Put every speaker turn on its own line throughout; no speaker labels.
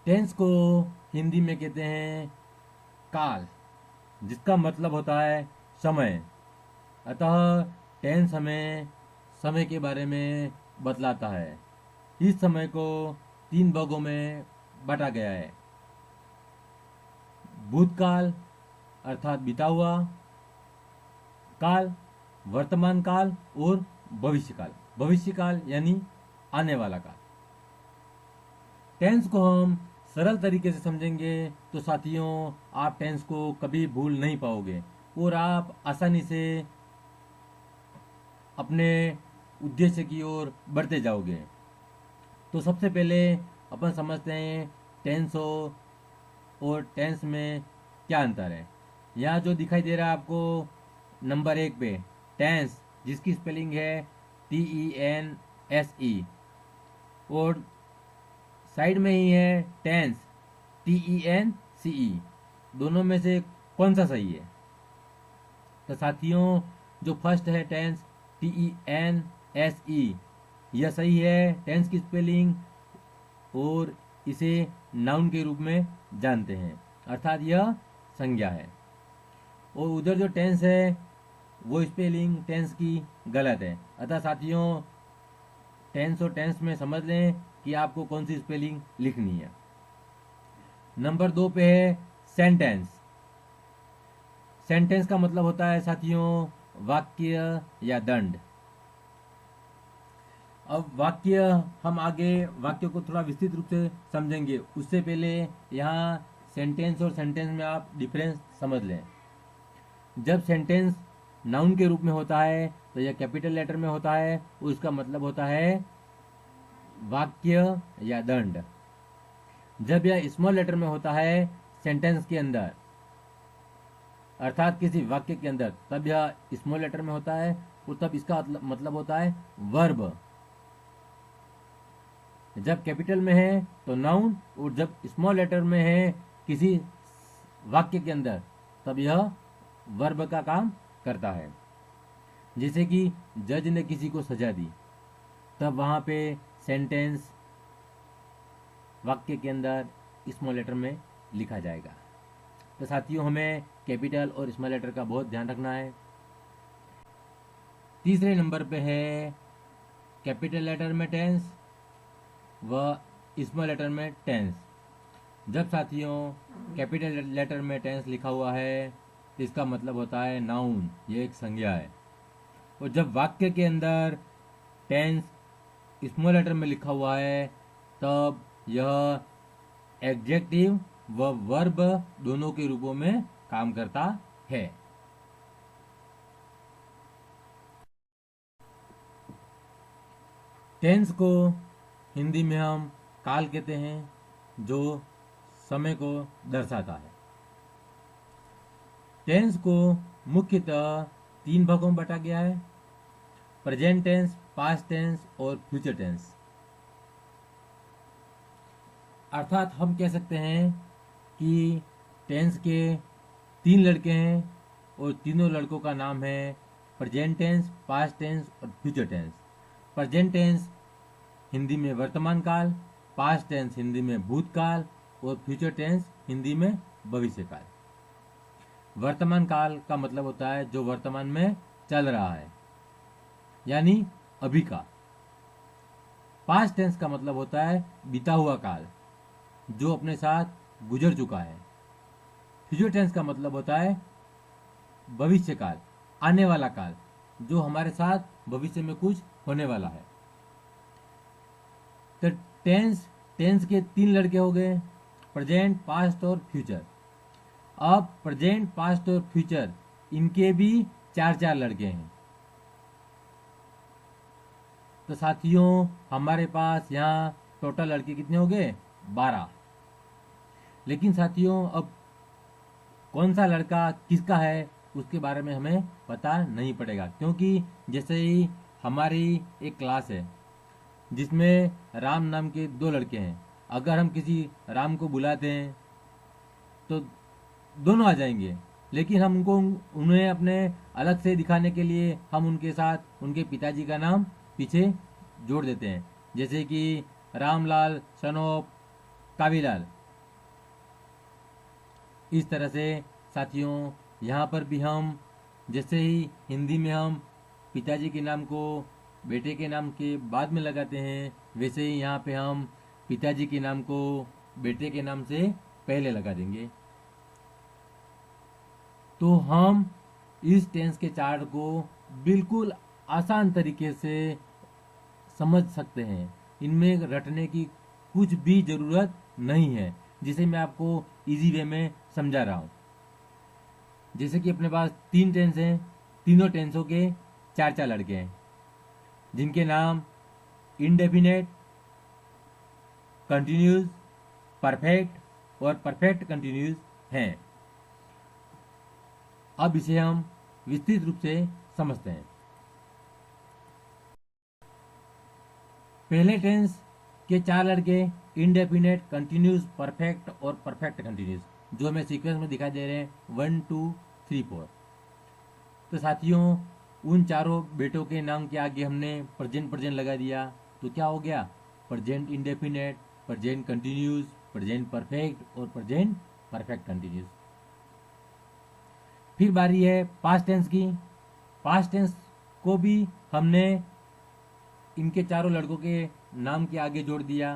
Tense को हिंदी में कहते हैं काल, जिसका मतलब होता है समय। अतः टेंस हमें समय के बारे में बतलाता है। इस समय को तीन भागों में बांटा गया है: भूतकाल अर्थात बीता हुआ काल, वर्तमान काल और भविष्य काल। भविष्य काल यानी आने वाला काल। टेंस को हम सरल तरीके से समझेंगे तो साथियों, आप टेंस को कभी भूल नहीं पाओगे और आप आसानी से अपने उद्देश्य की ओर बढ़ते जाओगे। तो सबसे पहले अपन समझते हैं टेंस और टेंस में क्या अंतर है। यहाँ जो दिखाई दे रहा है आपको नंबर 1 पे, टेंस, जिसकी स्पेलिंग है TENSE, और साइड में ही है टेंस, TENCE। दोनों में से कौन सा सही है? तो साथियों, जो फर्स्ट है टेंस, TENSE, यह सही है टेंस की स्पेलिंग, और इसे नाउन के रूप में जानते हैं, अर्थात यह संज्ञा है। और उधर जो टेंस है वो स्पेलिंग टेंस की गलत है। अतः साथियों, टेंस और टेंस में समझ लें कि आपको कौन सी स्पेलिंग लिखनी है। नंबर 2 पे है सेंटेंस। सेंटेंस का मतलब होता है साथियों वाक्य या दंड। अब वाक्य, हम आगे वाक्य को थोड़ा विस्तृत रूप से समझेंगे, उससे पहले यहाँ सेंटेंस और सेंटेंस में आप डिफरेंस समझ लें। जब सेंटेंस नाउन के रूप में होता है तो यह कैपिटल लेटर में होता है, उसका मतलब होता है वाक्य या दंड। जब यह स्मॉल लेटर में होता है सेंटेंस के अंदर, अर्थात किसी वाक्य के अंदर, तब यह स्मॉल लेटर में होता है और तब इसका मतलब होता है वर्ब। जब कैपिटल में है तो नाउन, और जब स्मॉल लेटर में है किसी वाक्य के अंदर, तब यह वर्ब का काम करता है। जैसे कि जज ने किसी को सजा दी, तब वहां पे सेंटेंस वाक्य के अंदर स्मॉल लेटर में लिखा जाएगा। तो साथियों, हमें कैपिटल और स्मॉल लेटर का बहुत ध्यान रखना है। तीसरे नंबर पे है कैपिटल लेटर में टेंस व स्मॉल लेटर में टेंस। जब साथियों कैपिटल लेटर में टेंस लिखा हुआ है तो इसका मतलब होता है नाउन, ये एक संज्ञा है। और जब वाक्य के अंदर टेंस स्मॉल लेटर में लिखा हुआ है तब यह एडजेक्टिव व वर्ब दोनों के रूपों में काम करता है। टेंस को हिंदी में हम काल कहते हैं, जो समय को दर्शाता है। टेंस को मुख्यतः तीन भागों में बांटा गया है: प्रेजेंट टेंस, पास्ट टेंस और फ्यूचर टेंस। अर्थात हम कह सकते हैं कि टेंस के तीन लड़के हैं और तीनों लड़कों का नाम है प्रेजेंट टेंस, पास्ट टेंस और future tense. Present tense Hindi में वर्तमान काल, पास्ट टेंस हिंदी में भूतकाल और फ्यूचर टेंस हिंदी में भविष्य काल। वर्तमान काल का मतलब होता है जो वर्तमान में चल रहा है, यानी अभी का। पास्ट टेंस का मतलब होता है बीता हुआ काल, जो अपने साथ गुजर चुका है। फ्यूचर टेंस का मतलब होता है भविष्य काल, आने वाला काल, जो हमारे साथ भविष्य में कुछ होने वाला है। तो टेंस के तीन लड़के हो गए: प्रेजेंट, पास्ट और फ्यूचर। अब प्रेजेंट, पास्ट और फ्यूचर, इनके भी चार चार लड़के हैं। तो साथियों, हमारे पास यहाँ टोटल लड़के कितने हो गए? 12। लेकिन साथियों, अब कौन सा लड़का किसका है उसके बारे में हमें पता नहीं पड़ेगा, क्योंकि जैसे ही हमारी एक क्लास है जिसमें राम नाम के दो लड़के हैं, अगर हम किसी राम को बुलाते हैं तो दोनों आ जाएंगे, लेकिन हम उन्हें अपने अलग से दिखाने के लिए हम उनके साथ उनके पिताजी का नाम पीछे जोड़ देते हैं, जैसे कि रामलाल सन ऑफ कावीलाल। इस तरह से साथियों यहाँ पर भी हम जैसे ही हिंदी में हम पिताजी के नाम को बेटे के नाम के बाद में लगाते हैं, वैसे ही यहाँ पे हम पिताजी के नाम को बेटे के नाम से पहले लगा देंगे। तो हम इस टेंस के चार्ट को बिल्कुल आसान तरीके से समझ सकते हैं। इनमें रटने की कुछ भी ज़रूरत नहीं है, जिसे मैं आपको इजी वे में समझा रहा हूँ। जैसे कि अपने पास 3 टेंस हैं, तीनों टेंसों के 4 लड़के हैं, जिनके नाम इंडेफिनेट, कंटिन्यूस, परफेक्ट और परफेक्ट कंटिन्यूस हैं। अब इसे हम विस्तृत रूप से समझते हैं। पहले टेंस के 4 लड़के इंडेफिनेट, कंटिन्यूस, परफेक्ट और परफेक्ट कंटिन्यूस, जो हमें सीक्वेंस में दिखाई दे रहे हैं 1 2 3 4। तो साथियों उन चारों बेटों के नाम के आगे हमने प्रेजेंट लगा दिया, तो क्या हो गया? Present indefinite, present continuous, present perfect और प्रेजेंट परफेक्ट कंटिन्यूस। फिर बारी है पास्ट टेंस की। पास्ट टेंस को भी हमने इनके चारों लड़कों के नाम के आगे जोड़ दिया।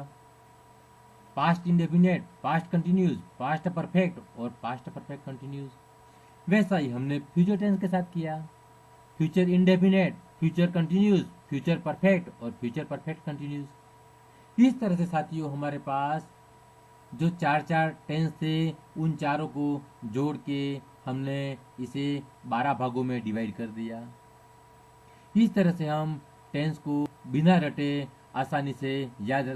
Past indefinite, past continuous, past perfect और पास्ट परफेक्ट कंटिन्यूस। वैसा ही हमने फ्यूचर टेंस के साथ किया। Future indefinite, future continuous, future perfect और फ्यूचर परफेक्ट कंटिन्यूस। इस तरह से साथियों हमारे पास जो 4 टेंस थे, उन चारों को जोड़ के हमने इसे 12 भागों में डिवाइड कर दिया। इस तरह से हम टेंस को बिना रटे आसानी से याद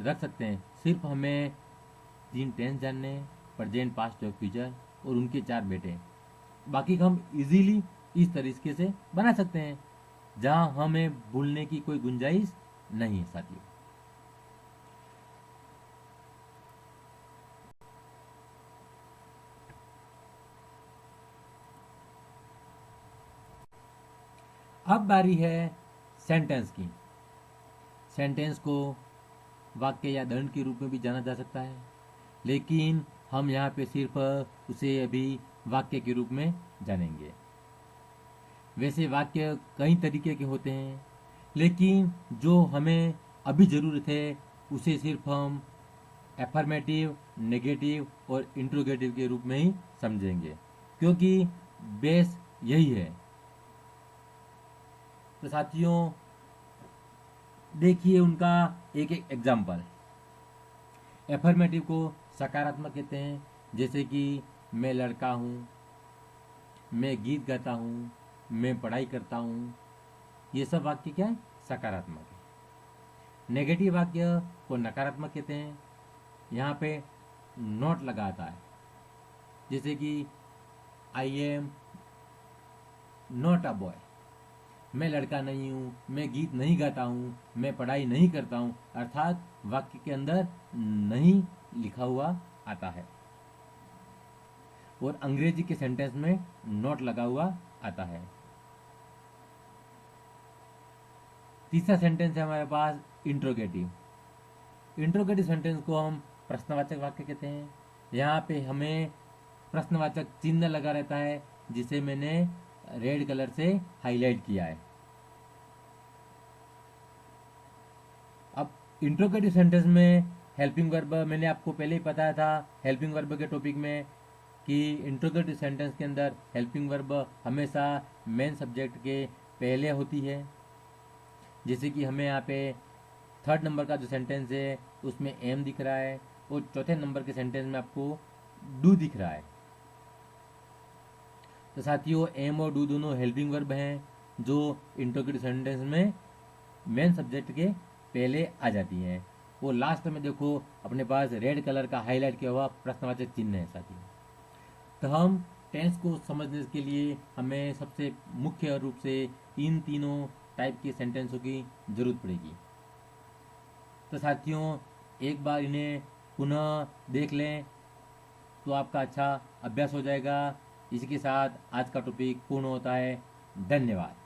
रख सकते हैं। सिर्फ हमें 3 टेंस जानने हैं, प्रेजेंट, पास्ट और फ्यूचर, और उनके 4 बेटे। बाकी हम इजीली इस तरीके से बना सकते हैं, जहां हमें भूलने की कोई गुंजाइश नहीं है साथियों। अब बारी है सेंटेंस की। सेंटेंस को वाक्य या दंड के रूप में भी जाना जा सकता है, लेकिन हम यहाँ पे सिर्फ उसे अभी वाक्य के रूप में जानेंगे। वैसे वाक्य कई तरीके के होते हैं, लेकिन जो हमें अभी ज़रूरत है उसे सिर्फ हम एफर्मेटिव, नेगेटिव और इंट्रोगेटिव के रूप में ही समझेंगे, क्योंकि बेस यही है। तो साथियों देखिए उनका एक एग्जाम्पल। एफर्मेटिव को सकारात्मक कहते हैं, जैसे कि मैं लड़का हूँ, मैं गीत गाता हूँ, मैं पढ़ाई करता हूँ। ये सब वाक्य क्या है? सकारात्मक है। नेगेटिव वाक्य को नकारात्मक कहते हैं। यहाँ पे नॉट लगा आता है, जैसे कि I am not a boy, मैं लड़का नहीं हूँ, मैं गीत नहीं गाता हूँ, मैं पढ़ाई नहीं करता हूँ, अर्थात वाक्य के अंदर नहीं लिखा हुआ आता है। और अंग्रेजी के सेंटेंस में नॉट लगा हुआ आता है। तीसरा सेंटेंस है हमारे पास इंट्रोगेटिव। इंट्रोगेटिव सेंटेंस को हम प्रश्नवाचक वाक्य कहते हैं। यहाँ पे हमें प्रश्नवाचक चिन्ह लगा रहता है, जिसे मैंने रेड कलर से हाईलाइट किया है। अब इंट्रोगेटिव सेंटेंस में हेल्पिंग वर्ब, मैंने आपको पहले ही बताया था हेल्पिंग वर्ब के टॉपिक में, कि इंट्रोगेटिव सेंटेंस के अंदर हेल्पिंग वर्ब हमेशा मेन सब्जेक्ट के पहले होती है। जैसे कि हमें यहाँ पे 3rd नंबर का जो सेंटेंस है उसमें एम दिख रहा है, और 4थे नंबर के सेंटेंस में आपको डू दिख रहा है। तो साथियों एम और डू दोनों हेल्पिंग वर्ब हैं, जो इंट्रोगेटिव सेंटेंस में मेन सब्जेक्ट के पहले आ जाती हैं। वो लास्ट में देखो अपने पास रेड कलर का हाईलाइट किया हुआ प्रश्नवाचक चिन्ह है साथियों। तो हम टेंस को समझने के लिए हमें सबसे मुख्य रूप से इन तीनों टाइप के सेंटेंसों की जरूरत पड़ेगी। तो साथियों एक बार इन्हें पुनः देख लें तो आपका अच्छा अभ्यास हो जाएगा। इसी के साथ आज का टॉपिक पूर्ण होता है। धन्यवाद।